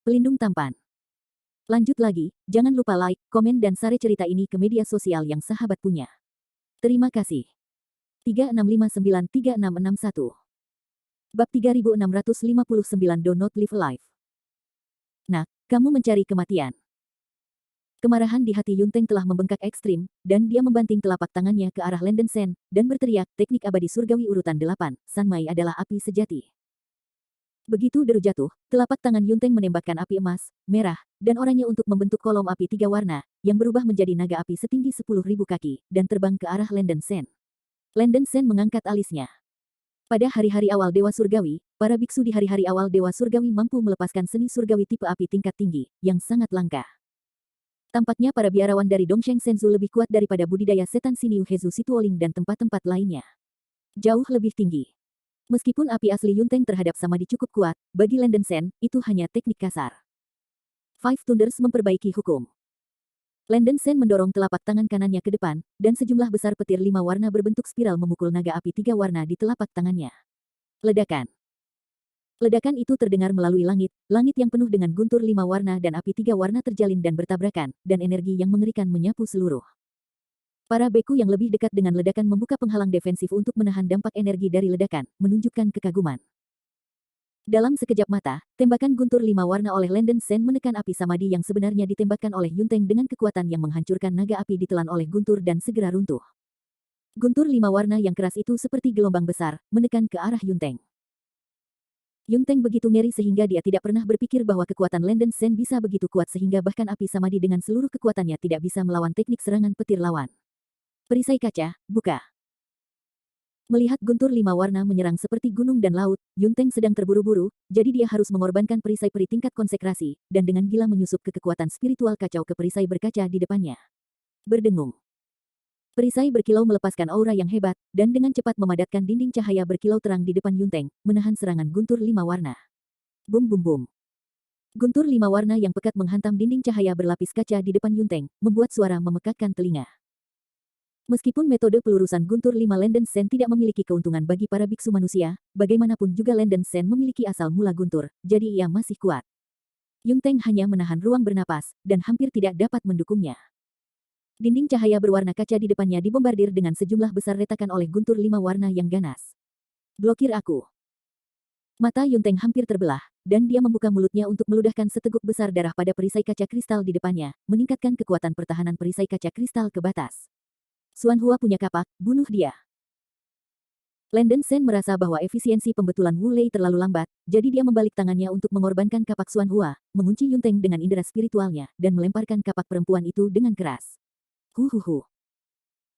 Pelindung tampan. Lanjut lagi, jangan lupa like, komen dan share cerita ini ke media sosial yang sahabat punya. Terima kasih. 36593661 Bab 3659 Do Not Live Alive. Nah, kamu mencari kematian. Kemarahan di hati Yunteng telah membengkak ekstrim, dan dia membanting telapak tangannya ke arah Landen Sen, dan berteriak, teknik abadi surgawi urutan 8, Sanmai adalah api sejati. Begitu deru jatuh, telapak tangan Yunteng menembakkan api emas, merah, dan oranye untuk membentuk kolom api 3 warna, yang berubah menjadi naga api setinggi 10.000 kaki, dan terbang ke arah Landen Sen. Landen Sen mengangkat alisnya. Pada hari-hari awal Dewa Surgawi, para biksu di hari-hari awal Dewa Surgawi mampu melepaskan seni surgawi tipe api tingkat tinggi, yang sangat langka. Tampaknya para biarawan dari Dongsheng Senzu lebih kuat daripada budidaya setan Siniu Hezu Situoling dan tempat-tempat lainnya. Jauh lebih tinggi. Meskipun api asli Yunteng terhadap Samadhi cukup kuat, bagi Landen Sen, itu hanya teknik kasar. Five Thunders memperbaiki hukum. Landen Sen mendorong telapak tangan kanannya ke depan, dan sejumlah besar petir 5 warna berbentuk spiral memukul naga api 3 warna di telapak tangannya. Ledakan. Ledakan itu terdengar melalui langit, langit yang penuh dengan guntur 5 warna dan api 3 warna terjalin dan bertabrakan, dan energi yang mengerikan menyapu seluruh. Para beku yang lebih dekat dengan ledakan membuka penghalang defensif untuk menahan dampak energi dari ledakan, menunjukkan kekaguman. Dalam sekejap mata, tembakan guntur 5 warna oleh Landen Sen menekan api samadhi yang sebenarnya ditembakkan oleh Yunteng dengan kekuatan yang menghancurkan naga api ditelan oleh guntur dan segera runtuh. Guntur 5 warna yang keras itu seperti gelombang besar, menekan ke arah Yunteng. Yunteng begitu ngeri sehingga dia tidak pernah berpikir bahwa kekuatan Landen Sen bisa begitu kuat sehingga bahkan api samadhi dengan seluruh kekuatannya tidak bisa melawan teknik serangan petir lawan. Perisai kaca, buka. Melihat guntur 5 warna menyerang seperti gunung dan laut, Yunteng sedang terburu-buru, jadi dia harus mengorbankan perisai peri tingkat konsekrasi, dan dengan gila menyusup ke kekuatan spiritual kacau ke perisai berkaca di depannya. Berdengung. Perisai berkilau melepaskan aura yang hebat, dan dengan cepat memadatkan dinding cahaya berkilau terang di depan Yunteng, menahan serangan guntur 5 warna. Bum bum bum. Guntur 5 warna yang pekat menghantam dinding cahaya berlapis kaca di depan Yunteng, membuat suara memekakkan telinga. Meskipun metode pelurusan guntur 5 Landen Sen tidak memiliki keuntungan bagi para biksu manusia, bagaimanapun juga Landen Sen memiliki asal mula guntur, jadi ia masih kuat. Yunteng hanya menahan ruang bernapas, dan hampir tidak dapat mendukungnya. Dinding cahaya berwarna kaca di depannya dibombardir dengan sejumlah besar retakan oleh guntur 5 warna yang ganas. Blokir aku. Mata Yunteng hampir terbelah, dan dia membuka mulutnya untuk meludahkan seteguk besar darah pada perisai kaca kristal di depannya, meningkatkan kekuatan pertahanan perisai kaca kristal ke batas. Xuan Hua punya kapak, bunuh dia. Landen Sen merasa bahwa efisiensi pembetulan Wu Lei terlalu lambat, jadi dia membalik tangannya untuk mengorbankan kapak Xuan Hua, mengunci Yunteng dengan indera spiritualnya, dan melemparkan kapak perempuan itu dengan keras. Huhuhu.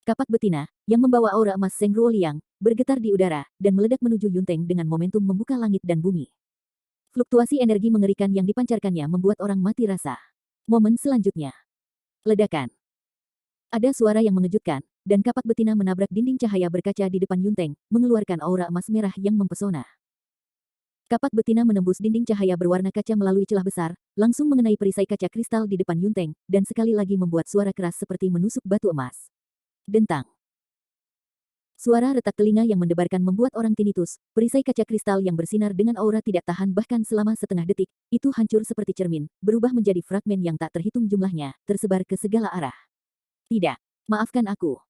Kapak betina, yang membawa aura emas Seng Ruo Liang, bergetar di udara, dan meledak menuju Yunteng dengan momentum membuka langit dan bumi. Fluktuasi energi mengerikan yang dipancarkannya membuat orang mati rasa. Momen selanjutnya. Ledakan. Ada suara yang mengejutkan, dan kapak betina menabrak dinding cahaya berkaca di depan Yunteng, mengeluarkan aura emas merah yang mempesona. Kapak betina menembus dinding cahaya berwarna kaca melalui celah besar, langsung mengenai perisai kaca kristal di depan Yunteng, dan sekali lagi membuat suara keras seperti menusuk batu emas. Dentang. Suara retak telinga yang mendebarkan membuat orang tinnitus, perisai kaca kristal yang bersinar dengan aura tidak tahan bahkan selama setengah detik, itu hancur seperti cermin, berubah menjadi fragmen yang tak terhitung jumlahnya, tersebar ke segala arah. Tidak. Maafkan aku.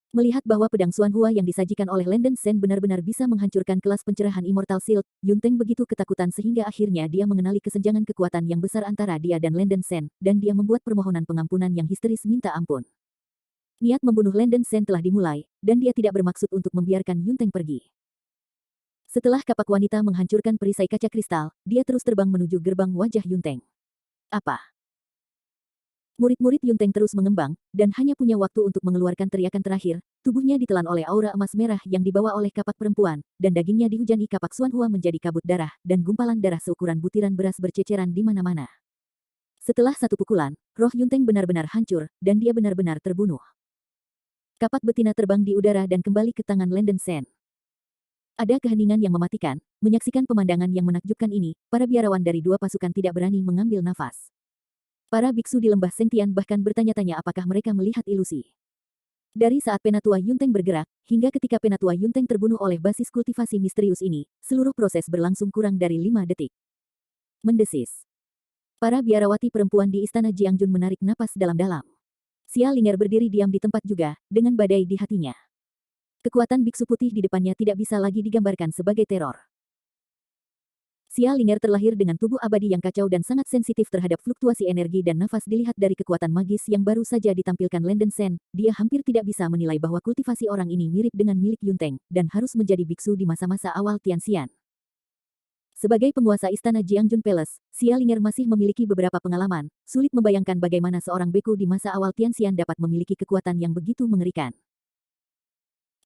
Melihat bahwa pedang Xuan Hua yang disajikan oleh Landen Sen benar-benar bisa menghancurkan kelas pencerahan Immortal Shield, Yunteng begitu ketakutan sehingga akhirnya dia mengenali kesenjangan kekuatan yang besar antara dia dan Landen Sen, dan dia membuat permohonan pengampunan yang histeris minta ampun. Niat membunuh Landen Sen telah dimulai, dan dia tidak bermaksud untuk membiarkan Yunteng pergi. Setelah kapak wanita menghancurkan perisai kaca kristal, dia terus terbang menuju gerbang wajah Yunteng. Apa? Murid-murid Yunteng terus mengembang, dan hanya punya waktu untuk mengeluarkan teriakan terakhir, tubuhnya ditelan oleh aura emas merah yang dibawa oleh kapak perempuan, dan dagingnya dihujani kapak Xuan Hua menjadi kabut darah, dan gumpalan darah seukuran butiran beras berceceran di mana-mana. Setelah satu pukulan, roh Yunteng benar-benar hancur, dan dia benar-benar terbunuh. Kapak betina terbang di udara dan kembali ke tangan Landen Sen. Ada keheningan yang mematikan, menyaksikan pemandangan yang menakjubkan ini, para biarawan dari dua pasukan tidak berani mengambil nafas. Para biksu di lembah Sengtian bahkan bertanya-tanya apakah mereka melihat ilusi. Dari saat Penatua Yunteng bergerak, hingga ketika Penatua Yunteng terbunuh oleh basis kultivasi misterius ini, seluruh proses berlangsung kurang dari 5 detik. mendesis. Para biarawati perempuan di istana Jiangjun menarik napas dalam-dalam. Xia Linger berdiri diam di tempat juga, dengan badai di hatinya. Kekuatan biksu putih di depannya tidak bisa lagi digambarkan sebagai teror. Xia Linger terlahir dengan tubuh abadi yang kacau dan sangat sensitif terhadap fluktuasi energi dan nafas. Dilihat dari kekuatan magis yang baru saja ditampilkan Landen Sen, dia hampir tidak bisa menilai bahwa kultivasi orang ini mirip dengan milik Yunteng, dan harus menjadi biksu di masa-masa awal Tianxian. Sebagai penguasa istana Jiangjun Palace, Xia Linger masih memiliki beberapa pengalaman. Sulit membayangkan bagaimana seorang beku di masa awal Tianxian dapat memiliki kekuatan yang begitu mengerikan.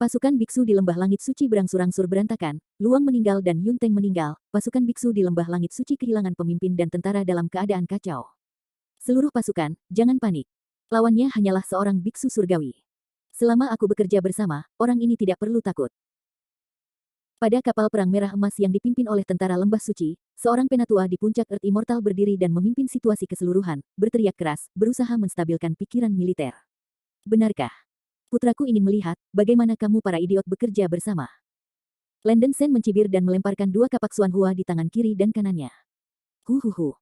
Pasukan biksu di Lembah Langit Suci berangsur-angsur berantakan, Luang meninggal dan Yunteng meninggal. Pasukan biksu di Lembah Langit Suci kehilangan pemimpin dan tentara dalam keadaan kacau. Seluruh pasukan, jangan panik. Lawannya hanyalah seorang biksu surgawi. Selama aku bekerja bersama, orang ini tidak perlu takut. Pada kapal perang merah emas yang dipimpin oleh tentara Lembah Suci, seorang penatua di puncak Earth Immortal berdiri dan memimpin situasi keseluruhan, berteriak keras, berusaha menstabilkan pikiran militer. Benarkah? Putraku ingin melihat, bagaimana kamu para idiot bekerja bersama. Landen Sen mencibir dan melemparkan dua kapak Xuan Hua di tangan kiri dan kanannya. Huhuhu.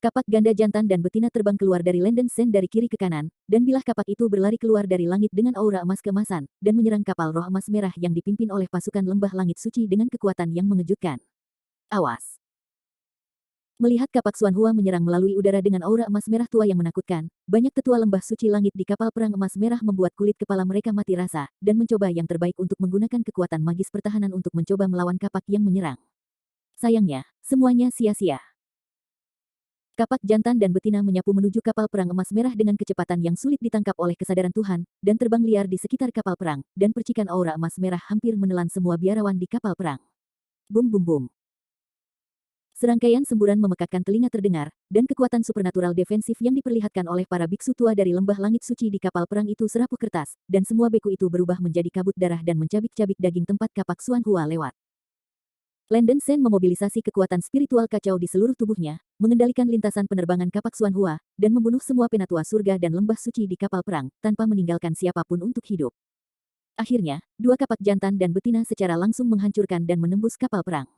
Kapak ganda jantan dan betina terbang keluar dari Landen Sen dari kiri ke kanan, dan bilah kapak itu berlari keluar dari langit dengan aura emas keemasan, dan menyerang kapal roh emas merah yang dipimpin oleh pasukan Lembah Langit Suci dengan kekuatan yang mengejutkan. Awas! Melihat kapak Xuan Hua menyerang melalui udara dengan aura emas merah tua yang menakutkan, banyak tetua Lembah Suci Langit di kapal perang emas merah membuat kulit kepala mereka mati rasa, dan mencoba yang terbaik untuk menggunakan kekuatan magis pertahanan untuk mencoba melawan kapak yang menyerang. Sayangnya, semuanya sia-sia. Kapak jantan dan betina menyapu menuju kapal perang emas merah dengan kecepatan yang sulit ditangkap oleh kesadaran Tuhan, dan terbang liar di sekitar kapal perang, dan percikan aura emas merah hampir menelan semua biarawan di kapal perang. Bum bum bum. Serangkaian semburan memekakkan telinga terdengar, dan kekuatan supernatural defensif yang diperlihatkan oleh para biksu tua dari Lembah Langit Suci di kapal perang itu serapu kertas, dan semua beku itu berubah menjadi kabut darah dan mencabik-cabik daging tempat kapak Xuan Hua lewat. Landen Sen memobilisasi kekuatan spiritual kacau di seluruh tubuhnya, mengendalikan lintasan penerbangan kapak Xuan Hua, dan membunuh semua penatua surga dan lembah suci di kapal perang, tanpa meninggalkan siapapun untuk hidup. Akhirnya, dua kapak jantan dan betina secara langsung menghancurkan dan menembus kapal perang.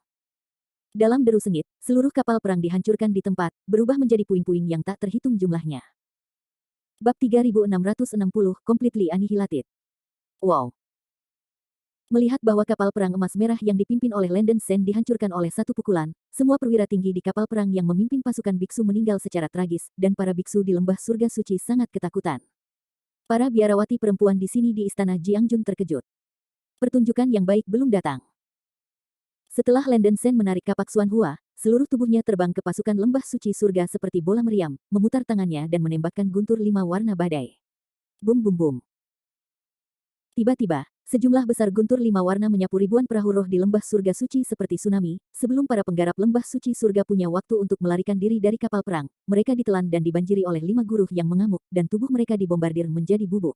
Dalam deru sengit, seluruh kapal perang dihancurkan di tempat, berubah menjadi puing-puing yang tak terhitung jumlahnya. Bab 3660, Completely Annihilated. Wow! Melihat bahwa kapal perang emas merah yang dipimpin oleh Landen Sen dihancurkan oleh satu pukulan, semua perwira tinggi di kapal perang yang memimpin pasukan biksu meninggal secara tragis, dan para biksu di lembah surga suci sangat ketakutan. Para biarawati perempuan di sini di istana Jiangjun terkejut. Pertunjukan yang baik belum datang. Setelah Landen Sen menarik kapak Xuan Hua, seluruh tubuhnya terbang ke pasukan lembah suci surga seperti bola meriam, memutar tangannya dan menembakkan guntur 5 warna badai. Bum bum bum. Tiba-tiba, sejumlah besar guntur 5 warna menyapu ribuan perahu roh di lembah surga suci seperti tsunami. Sebelum para penggarap lembah suci surga punya waktu untuk melarikan diri dari kapal perang, mereka ditelan dan dibanjiri oleh 5 guru yang mengamuk, dan tubuh mereka dibombardir menjadi bubuk.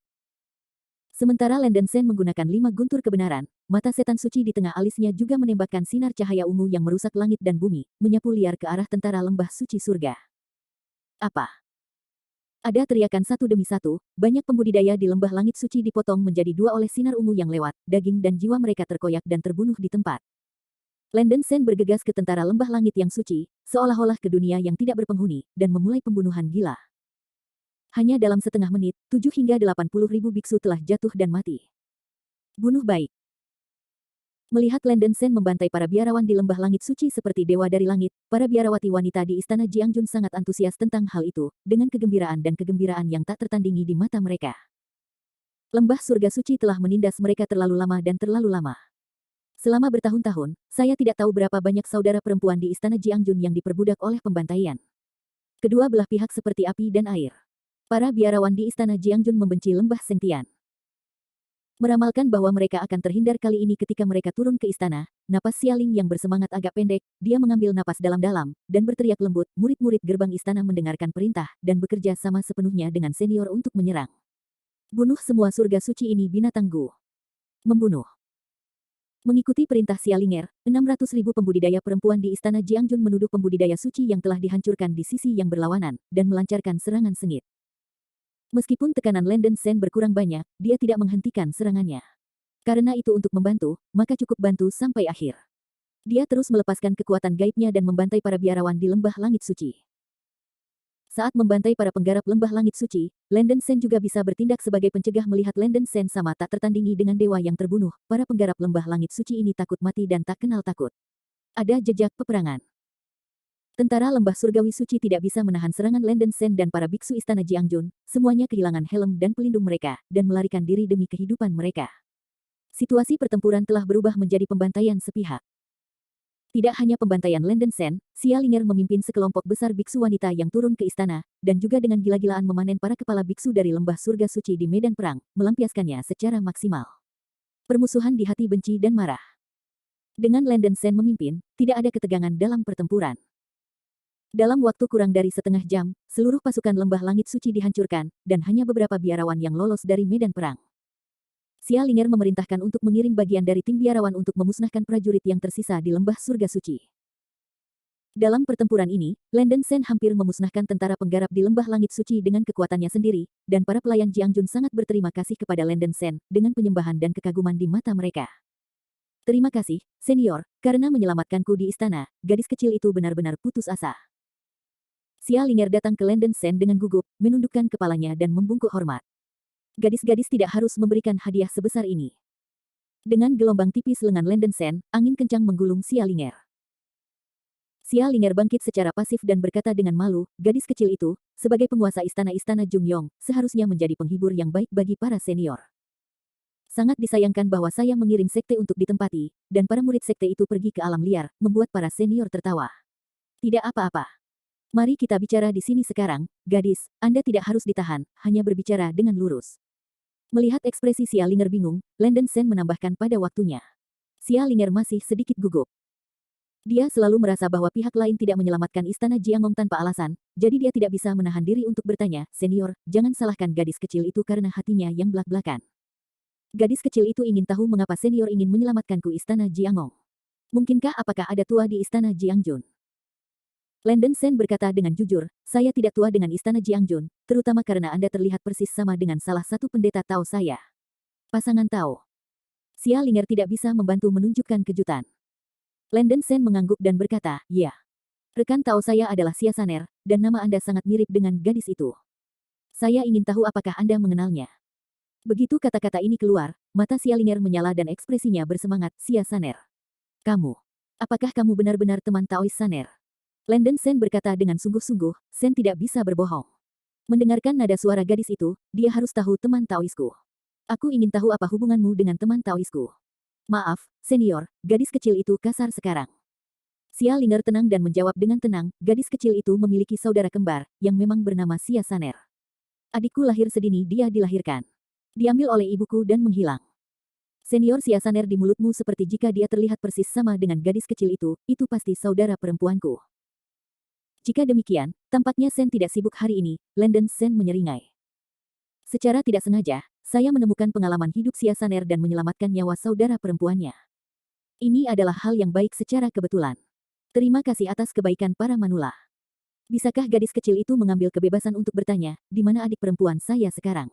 Sementara Landen Sen menggunakan 5 guntur kebenaran, mata setan suci di tengah alisnya juga menembakkan sinar cahaya ungu yang merusak langit dan bumi, menyapu liar ke arah tentara lembah suci surga. Apa? Ada teriakan satu demi satu, banyak pembudidaya di lembah langit suci dipotong menjadi 2 oleh sinar ungu yang lewat, daging dan jiwa mereka terkoyak dan terbunuh di tempat. Landen Sen bergegas ke tentara lembah langit yang suci, seolah-olah ke dunia yang tidak berpenghuni, dan memulai pembunuhan gila. Hanya dalam setengah menit, 7 hingga 80 ribu biksu telah jatuh dan mati. Bunuh baik. Melihat Landen Sen membantai para biarawan di lembah langit suci seperti dewa dari langit, para biarawati wanita di istana Jiangjun sangat antusias tentang hal itu, dengan kegembiraan dan kegembiraan yang tak tertandingi di mata mereka. Lembah surga suci telah menindas mereka terlalu lama dan terlalu lama. Selama bertahun-tahun, saya tidak tahu berapa banyak saudara perempuan di istana Jiangjun yang diperbudak oleh pembantaian. Kedua belah pihak seperti api dan air. Para biarawan di istana Jiangjun membenci lembah Sengtian. Meramalkan bahwa mereka akan terhindar kali ini ketika mereka turun ke istana, napas Sialing yang bersemangat agak pendek, dia mengambil napas dalam-dalam, dan berteriak lembut, murid-murid gerbang istana mendengarkan perintah, dan bekerja sama sepenuhnya dengan senior untuk menyerang. Bunuh semua surga suci ini binatang Gu. Membunuh. Mengikuti perintah Sialinger, 600.000 pembudidaya perempuan di istana Jiangjun menuduh pembudidaya suci yang telah dihancurkan di sisi yang berlawanan, dan melancarkan serangan sengit. Meskipun tekanan Landen Sen berkurang banyak, dia tidak menghentikan serangannya. Karena itu untuk membantu, maka cukup bantu sampai akhir. Dia terus melepaskan kekuatan gaibnya dan membantai para biarawan di lembah langit suci. Saat membantai para penggarap lembah langit suci, Landen Sen juga bisa bertindak sebagai pencegah melihat Landen Sen sama tak tertandingi dengan dewa yang terbunuh. Para penggarap lembah langit suci ini takut mati dan tak kenal takut. Ada jejak peperangan. Tentara lembah surgawi suci tidak bisa menahan serangan Landen Sen dan para biksu istana Jiangjun. Semuanya kehilangan helm dan pelindung mereka, dan melarikan diri demi kehidupan mereka. Situasi pertempuran telah berubah menjadi pembantaian sepihak. Tidak hanya pembantaian Landen Sen, Xia Linger memimpin sekelompok besar biksu wanita yang turun ke istana, dan juga dengan gila-gilaan memanen para kepala biksu dari lembah surga suci di medan perang, melampiaskannya secara maksimal. Permusuhan di hati benci dan marah. Dengan Landen Sen memimpin, tidak ada ketegangan dalam pertempuran. Dalam waktu kurang dari setengah jam, seluruh pasukan lembah langit suci dihancurkan, dan hanya beberapa biarawan yang lolos dari medan perang. Xia Linger memerintahkan untuk mengirim bagian dari tim biarawan untuk memusnahkan prajurit yang tersisa di lembah surga suci. Dalam pertempuran ini, Landen Sen hampir memusnahkan tentara penggarap di lembah langit suci dengan kekuatannya sendiri, dan para pelayan Jiangjun sangat berterima kasih kepada Landen Sen, dengan penyembahan dan kekaguman di mata mereka. Terima kasih, senior, karena menyelamatkanku di istana. Gadis kecil itu benar-benar putus asa. Xia Linger datang ke Landen Sen dengan gugup, menundukkan kepalanya dan membungkuk hormat. Gadis-gadis tidak harus memberikan hadiah sebesar ini. Dengan gelombang tipis lengan Landen Sen, angin kencang menggulung Xia Linger. Xia Linger bangkit secara pasif dan berkata dengan malu, gadis kecil itu, sebagai penguasa istana-istana Jungyong, seharusnya menjadi penghibur yang baik bagi para senior. Sangat disayangkan bahwa saya mengirim sekte untuk ditempati, dan para murid sekte itu pergi ke alam liar, membuat para senior tertawa. Tidak apa-apa. Mari kita bicara di sini sekarang, gadis, Anda tidak harus ditahan, hanya berbicara dengan lurus. Melihat ekspresi Xia Linger bingung, Landen Sen menambahkan pada waktunya. Xia Linger masih sedikit gugup. Dia selalu merasa bahwa pihak lain tidak menyelamatkan istana Jiangong tanpa alasan, jadi dia tidak bisa menahan diri untuk bertanya, senior, jangan salahkan gadis kecil itu karena hatinya yang belak-belakan. Gadis kecil itu ingin tahu mengapa senior ingin menyelamatkanku istana Jiangong. Mungkinkah apakah ada tua di istana Jiangjun? Landen Sen berkata dengan jujur, saya tidak tua dengan istana Jiangjun, terutama karena Anda terlihat persis sama dengan salah satu pendeta Tao saya. Pasangan Tao. Xia Linger tidak bisa membantu menunjukkan kejutan. Landen Sen mengangguk dan berkata, ya. Rekan Tao saya adalah Xia Saner, dan nama Anda sangat mirip dengan gadis itu. Saya ingin tahu apakah Anda mengenalnya. Begitu kata-kata ini keluar, mata Xia Linger menyala dan ekspresinya bersemangat, Xia Saner. Kamu. Apakah kamu benar-benar teman Taois Saner? Landen Sen berkata dengan sungguh-sungguh, Sen tidak bisa berbohong. Mendengarkan nada suara gadis itu, dia harus tahu teman Taoisku. Aku ingin tahu apa hubunganmu dengan teman Taoisku. Maaf, senior, gadis kecil itu kasar sekarang. Xia Linger tenang dan menjawab dengan tenang, gadis kecil itu memiliki saudara kembar, yang memang bernama Xia Saner. Adikku lahir sedini dia dilahirkan. Diambil oleh ibuku dan menghilang. Senior Xia Saner di mulutmu seperti jika dia terlihat persis sama dengan gadis kecil itu pasti saudara perempuanku. Jika demikian, tampaknya Sen tidak sibuk hari ini, Landen Sen menyeringai. Secara tidak sengaja, saya menemukan pengalaman hidup Xia Saner dan menyelamatkan nyawa saudara perempuannya. Ini adalah hal yang baik secara kebetulan. Terima kasih atas kebaikan para manula. Bisakah gadis kecil itu mengambil kebebasan untuk bertanya, di mana adik perempuan saya sekarang?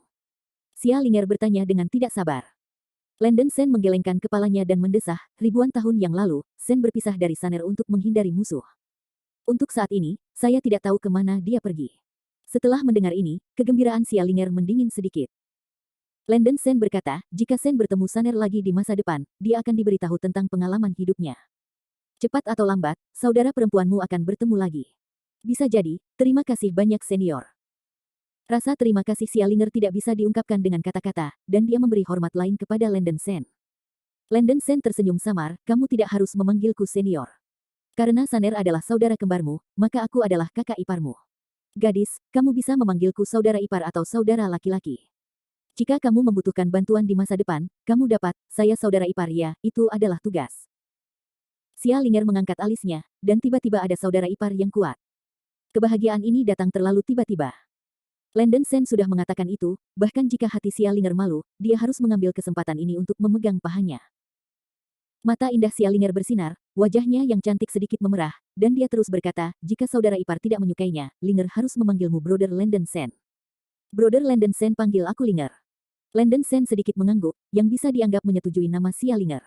Xia Linger bertanya dengan tidak sabar. Landen Sen menggelengkan kepalanya dan mendesah, ribuan tahun yang lalu, Sen berpisah dari Saner untuk menghindari musuh. Untuk saat ini, saya tidak tahu kemana dia pergi. Setelah mendengar ini, kegembiraan Xia Linger mendingin sedikit. Landen Sen berkata, jika Sen bertemu Saner lagi di masa depan, dia akan diberitahu tentang pengalaman hidupnya. Cepat atau lambat, saudara perempuanmu akan bertemu lagi. Bisa jadi, terima kasih banyak senior. Rasa terima kasih Xia Linger tidak bisa diungkapkan dengan kata-kata, dan dia memberi hormat lain kepada Landen Sen. Landen Sen tersenyum samar, kamu tidak harus memanggilku senior. Karena Saner adalah saudara kembarmu, maka aku adalah kakak iparmu. Gadis, kamu bisa memanggilku saudara ipar atau saudara laki-laki. Jika kamu membutuhkan bantuan di masa depan, kamu dapat, saya saudara ipar ya, itu adalah tugas. Xia Linger mengangkat alisnya, dan tiba-tiba ada saudara ipar yang kuat. Kebahagiaan ini datang terlalu tiba-tiba. Landen Sen sudah mengatakan itu, bahkan jika hati Xia Linger malu, dia harus mengambil kesempatan ini untuk memegang pahanya. Mata indah Xia Linger bersinar, wajahnya yang cantik sedikit memerah, dan dia terus berkata, jika saudara ipar tidak menyukainya, Linger harus memanggilmu Brother Landen Sen. Brother Landen Sen panggil aku Linger. Landen Sen sedikit mengangguk, yang bisa dianggap menyetujui nama Xia Linger.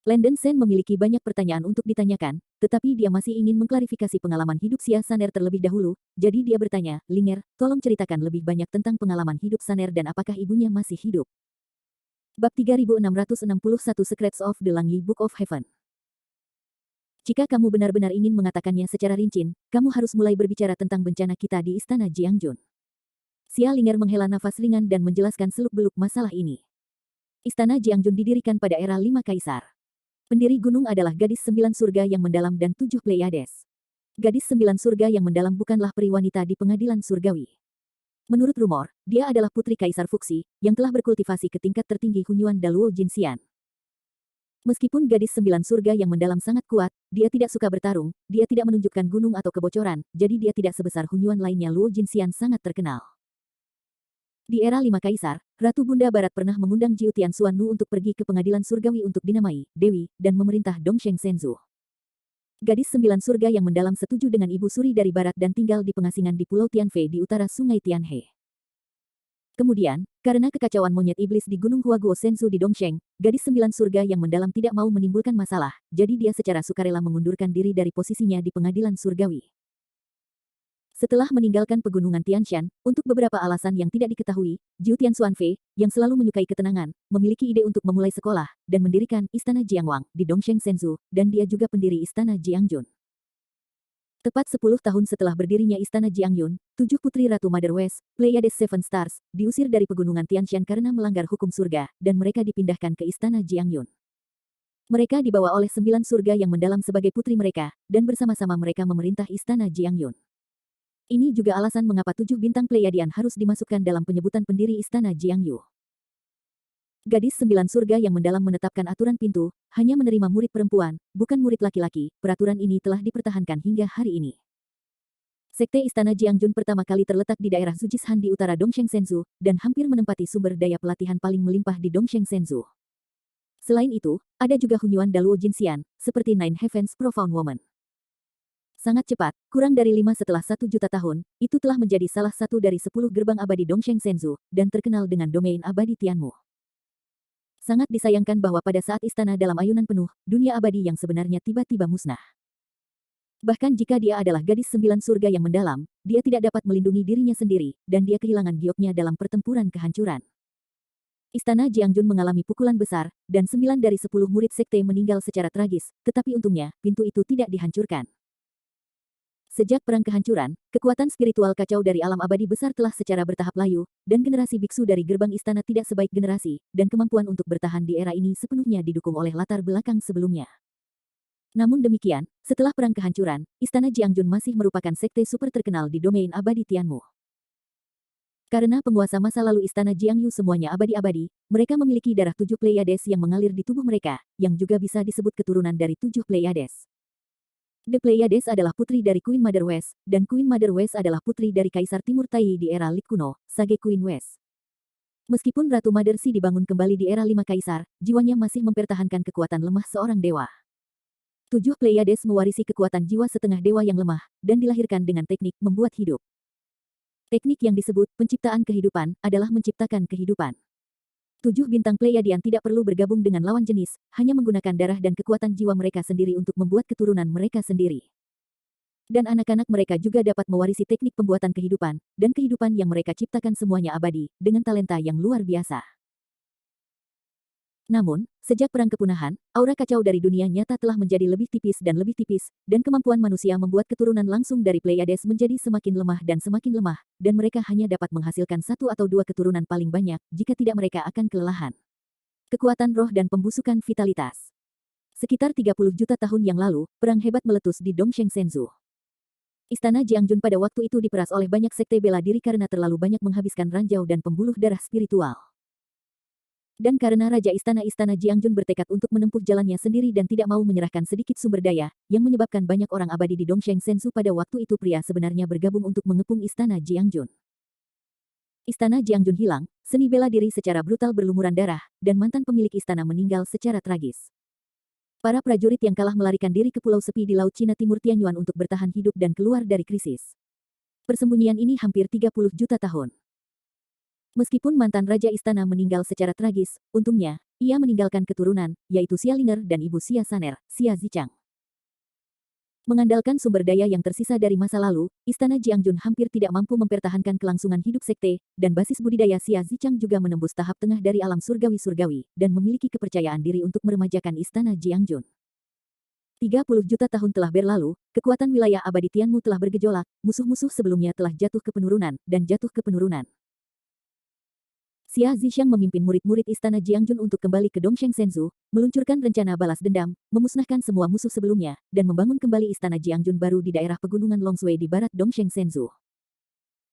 Landon Sen memiliki banyak pertanyaan untuk ditanyakan, tetapi dia masih ingin mengklarifikasi pengalaman hidup Xia Saner terlebih dahulu, jadi dia bertanya, Linger, tolong ceritakan lebih banyak tentang pengalaman hidup Saner dan apakah ibunya masih hidup. Bab 3661 Secrets of the Langyi Book of Heaven. Jika kamu benar-benar ingin mengatakannya secara rinci, kamu harus mulai berbicara tentang bencana kita di Istana Jiangjun. Xia Linger menghela nafas ringan dan menjelaskan seluk-beluk masalah ini. Istana Jiangjun didirikan pada era 5 kaisar. Pendiri gunung adalah gadis 9 surga yang mendalam dan 7 Pleiades. Gadis 9 surga yang mendalam bukanlah peri wanita di pengadilan surgawi. Menurut rumor, dia adalah putri Kaisar Fuxi, yang telah berkultivasi ke tingkat tertinggi Hunyuan Daluo Jinxian. Meskipun gadis 9 surga yang mendalam sangat kuat, dia tidak suka bertarung, dia tidak menunjukkan gunung atau kebocoran, jadi dia tidak sebesar Hunyuan lainnya. Luo Jinxian sangat terkenal. Di era 5 kaisar, Ratu Bunda Barat pernah mengundang Jiu Tianxuan Nu untuk pergi ke pengadilan surgawi untuk dinamai Dewi dan memerintah Dongsheng Senzu. Gadis 9 surga yang mendalam setuju dengan Ibu Suri dari barat dan tinggal di pengasingan di Pulau Tianfei di utara Sungai Tianhe. Kemudian, karena kekacauan monyet iblis di Gunung Huaguo Senzu di Dongsheng, gadis 9 surga yang mendalam tidak mau menimbulkan masalah, jadi dia secara sukarela mengundurkan diri dari posisinya di pengadilan surgawi. Setelah meninggalkan pegunungan Tianshan, untuk beberapa alasan yang tidak diketahui, Jiu Tianxuanfei, yang selalu menyukai ketenangan, memiliki ide untuk memulai sekolah, dan mendirikan Istana Jiangwang di Dongsheng Senzu, dan dia juga pendiri Istana Jiangjun. Tepat 10 tahun setelah berdirinya Istana Jiangyun, 7 putri Ratu Mother West, Pleiades Seven Stars, diusir dari pegunungan Tianshan karena melanggar hukum surga, dan mereka dipindahkan ke Istana Jiangyun. Mereka dibawa oleh 9 surga yang mendalam sebagai putri mereka, dan bersama-sama mereka memerintah Istana Jiangyun. Ini juga alasan mengapa 7 bintang Pleiadian harus dimasukkan dalam penyebutan pendiri Istana Jiangyu. Gadis 9 surga yang mendalam menetapkan aturan pintu, hanya menerima murid perempuan, bukan murid laki-laki. Peraturan ini telah dipertahankan hingga hari ini. Sekte Istana Jiangjun pertama kali terletak di daerah Zujishan di utara Dongsheng Senzu, dan hampir menempati sumber daya pelatihan paling melimpah di Dongsheng Senzu. Selain itu, ada juga Hunyuan Daluo Jinxian, seperti Nine Heavens Profound Woman. Sangat cepat, kurang dari 5 setelah 1 juta tahun, itu telah menjadi salah satu dari 10 gerbang abadi Dongsheng Senzu, dan terkenal dengan domain abadi Tianmu. Sangat disayangkan bahwa pada saat istana dalam ayunan penuh, dunia abadi yang sebenarnya tiba-tiba musnah. Bahkan jika dia adalah gadis 9 surga yang mendalam, dia tidak dapat melindungi dirinya sendiri, dan dia kehilangan gioknya dalam pertempuran kehancuran. Istana Jiangjun mengalami pukulan besar, dan 9 dari 10 murid sekte meninggal secara tragis, tetapi untungnya, pintu itu tidak dihancurkan. Sejak Perang Kehancuran, kekuatan spiritual kacau dari alam abadi besar telah secara bertahap layu, dan generasi biksu dari gerbang istana tidak sebaik generasi, dan kemampuan untuk bertahan di era ini sepenuhnya didukung oleh latar belakang sebelumnya. Namun demikian, setelah Perang Kehancuran, Istana Jiangjun masih merupakan sekte super terkenal di domain abadi Tianmu. Karena penguasa masa lalu Istana Jiangyu semuanya abadi-abadi, mereka memiliki darah 7 Pleiades yang mengalir di tubuh mereka, yang juga bisa disebut keturunan dari 7 Pleiades. The Pleiades adalah putri dari Queen Mother West, dan Queen Mother West adalah putri dari Kaisar Timur Taiyi di era Lit kuno, Sage Queen West. Meskipun Ratu Mother Si dibangun kembali di era 5 kaisar, jiwanya masih mempertahankan kekuatan lemah seorang dewa. 7 Pleiades mewarisi kekuatan jiwa setengah dewa yang lemah, dan dilahirkan dengan teknik membuat hidup. Teknik yang disebut penciptaan kehidupan adalah menciptakan kehidupan. 7 bintang Pleiadian tidak perlu bergabung dengan lawan jenis, hanya menggunakan darah dan kekuatan jiwa mereka sendiri untuk membuat keturunan mereka sendiri. Dan anak-anak mereka juga dapat mewarisi teknik pembuatan kehidupan, dan kehidupan yang mereka ciptakan semuanya abadi, dengan talenta yang luar biasa. Namun, sejak Perang Kepunahan, aura kacau dari dunia nyata telah menjadi lebih tipis, dan kemampuan manusia membuat keturunan langsung dari Pleiades menjadi semakin lemah, dan mereka hanya dapat menghasilkan 1 atau 2 keturunan paling banyak, jika tidak mereka akan kelelahan. Kekuatan roh dan pembusukan vitalitas. Sekitar 30 juta tahun yang lalu, perang hebat meletus di Dongsheng Senzu. Istana Jiangjun pada waktu itu diperas oleh banyak sekte bela diri karena terlalu banyak menghabiskan ranjau dan pembuluh darah spiritual. Dan karena Raja Istana Jiangjun bertekad untuk menempuh jalannya sendiri dan tidak mau menyerahkan sedikit sumber daya, yang menyebabkan banyak orang abadi di Dongsheng Senzu pada waktu itu pria sebenarnya bergabung untuk mengepung Istana Jiangjun. Istana Jiangjun hilang, seni bela diri secara brutal berlumuran darah, dan mantan pemilik istana meninggal secara tragis. Para prajurit yang kalah melarikan diri ke pulau sepi di Laut Cina Timur Tianyuan untuk bertahan hidup dan keluar dari krisis. Persembunyian ini hampir 30 juta tahun. Meskipun mantan Raja Istana meninggal secara tragis, untungnya, ia meninggalkan keturunan, yaitu Xia Linger dan ibu Xia Saner, Xia Zichang. Mengandalkan sumber daya yang tersisa dari masa lalu, Istana Jiangjun hampir tidak mampu mempertahankan kelangsungan hidup sekte, dan basis budidaya Xia Zichang juga menembus tahap tengah dari alam surgawi-surgawi, dan memiliki kepercayaan diri untuk meremajakan Istana Jiangjun. 30 juta tahun telah berlalu, kekuatan wilayah abadi Tianmu telah bergejolak, musuh-musuh sebelumnya telah jatuh ke penurunan, dan jatuh ke penurunan. Xia Zixiang memimpin murid-murid Istana Jiangjun untuk kembali ke Dongsheng Senzu, meluncurkan rencana balas dendam, memusnahkan semua musuh sebelumnya, dan membangun kembali Istana Jiangjun baru di daerah pegunungan Longshui di barat Dongsheng Senzu.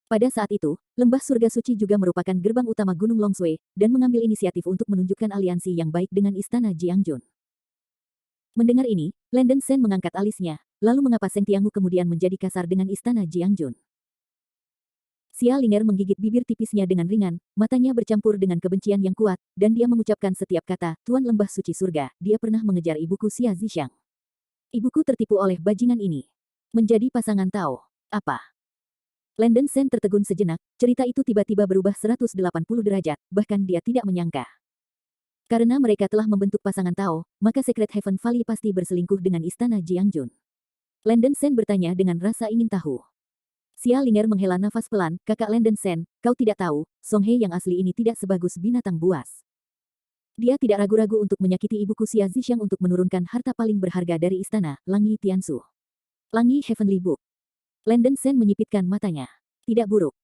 Pada saat itu, Lembah Surga Suci juga merupakan gerbang utama Gunung Longshui, dan mengambil inisiatif untuk menunjukkan aliansi yang baik dengan Istana Jiangjun. Mendengar ini, Landen Shen mengangkat alisnya, lalu mengapa Seng Tiangu kemudian menjadi kasar dengan Istana Jiangjun? Xia Linger menggigit bibir tipisnya dengan ringan, matanya bercampur dengan kebencian yang kuat, dan dia mengucapkan setiap kata, Tuan Lembah Suci Surga, dia pernah mengejar ibuku Xia Zixiang. Ibuku tertipu oleh bajingan ini. Menjadi pasangan Tao. Apa? Landen Shen tertegun sejenak, cerita itu tiba-tiba berubah 180 derajat, bahkan dia tidak menyangka. Karena mereka telah membentuk pasangan Tao, maka Secret Heaven Valley pasti berselingkuh dengan Istana Jiangjun. Landen Shen bertanya dengan rasa ingin tahu. Xia Linger menghela nafas pelan, kakak Landen Shen, kau tidak tahu, Song He yang asli ini tidak sebagus binatang buas. Dia tidak ragu-ragu untuk menyakiti ibuku Xia Zixiang untuk menurunkan harta paling berharga dari istana, Langi Tiansu. Langi Heavenly Book. Landen Shen menyipitkan matanya. Tidak buruk.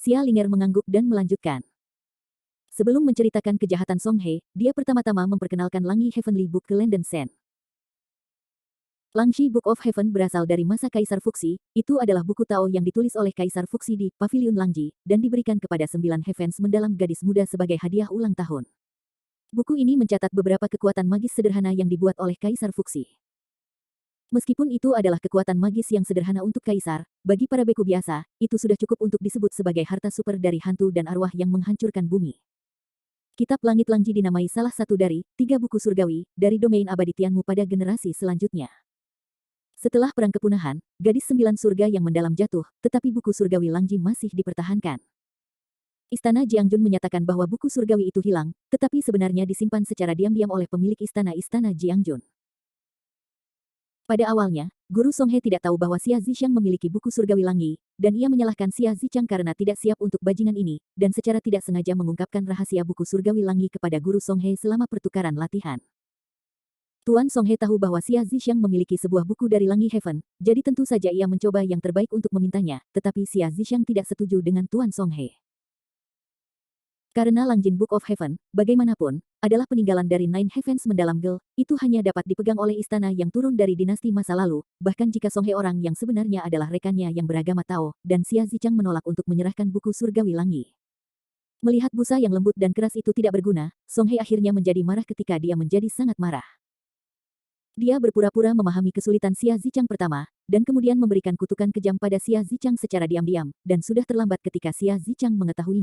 Xia Linger mengangguk dan melanjutkan. Sebelum menceritakan kejahatan Song He, dia pertama-tama memperkenalkan Langi Heavenly Book ke Landen Shen. Langshi Book of Heaven berasal dari masa Kaisar Fuxi, itu adalah buku Tao yang ditulis oleh Kaisar Fuxi di Pavilion Langji, dan diberikan kepada 9 Heavens mendalam gadis muda sebagai hadiah ulang tahun. Buku ini mencatat beberapa kekuatan magis sederhana yang dibuat oleh Kaisar Fuxi. Meskipun itu adalah kekuatan magis yang sederhana untuk Kaisar, bagi para beku biasa, itu sudah cukup untuk disebut sebagai harta super dari hantu dan arwah yang menghancurkan bumi. Kitab Langit Langji dinamai salah satu dari 3 buku surgawi, dari domain abadi Tianmu pada generasi selanjutnya. Setelah Perang Kepunahan, gadis 9 surga yang mendalam jatuh, tetapi buku surgawi Langji masih dipertahankan. Istana Jiangjun menyatakan bahwa buku surgawi itu hilang, tetapi sebenarnya disimpan secara diam-diam oleh pemilik istana-istana Jiangjun. Pada awalnya, Guru Song He tidak tahu bahwa Xia Zixiang memiliki buku surgawi Langji, dan ia menyalahkan Xia Zichang karena tidak siap untuk bajingan ini, dan secara tidak sengaja mengungkapkan rahasia buku surgawi Langji kepada Guru Song He selama pertukaran latihan. Tuan Song He tahu bahwa Xia Zixiang memiliki sebuah buku dari Langi Heaven, jadi tentu saja ia mencoba yang terbaik untuk memintanya, tetapi Xia Zixiang tidak setuju dengan Tuan Song He. Karena Langjin Book of Heaven, bagaimanapun, adalah peninggalan dari Nine Heavens mendalam Gel, itu hanya dapat dipegang oleh istana yang turun dari dinasti masa lalu, bahkan jika Song He orang yang sebenarnya adalah rekannya yang beragama Tao, dan Xia Zichang menolak untuk menyerahkan buku surgawi Langji. Melihat busa yang lembut dan keras itu tidak berguna, Song He akhirnya menjadi marah ketika dia menjadi sangat marah. Dia berpura-pura memahami kesulitan Xia Zichang pertama, dan kemudian memberikan kutukan kejam pada Xia Zichang secara diam-diam, dan sudah terlambat ketika Xia Zichang mengetahuinya.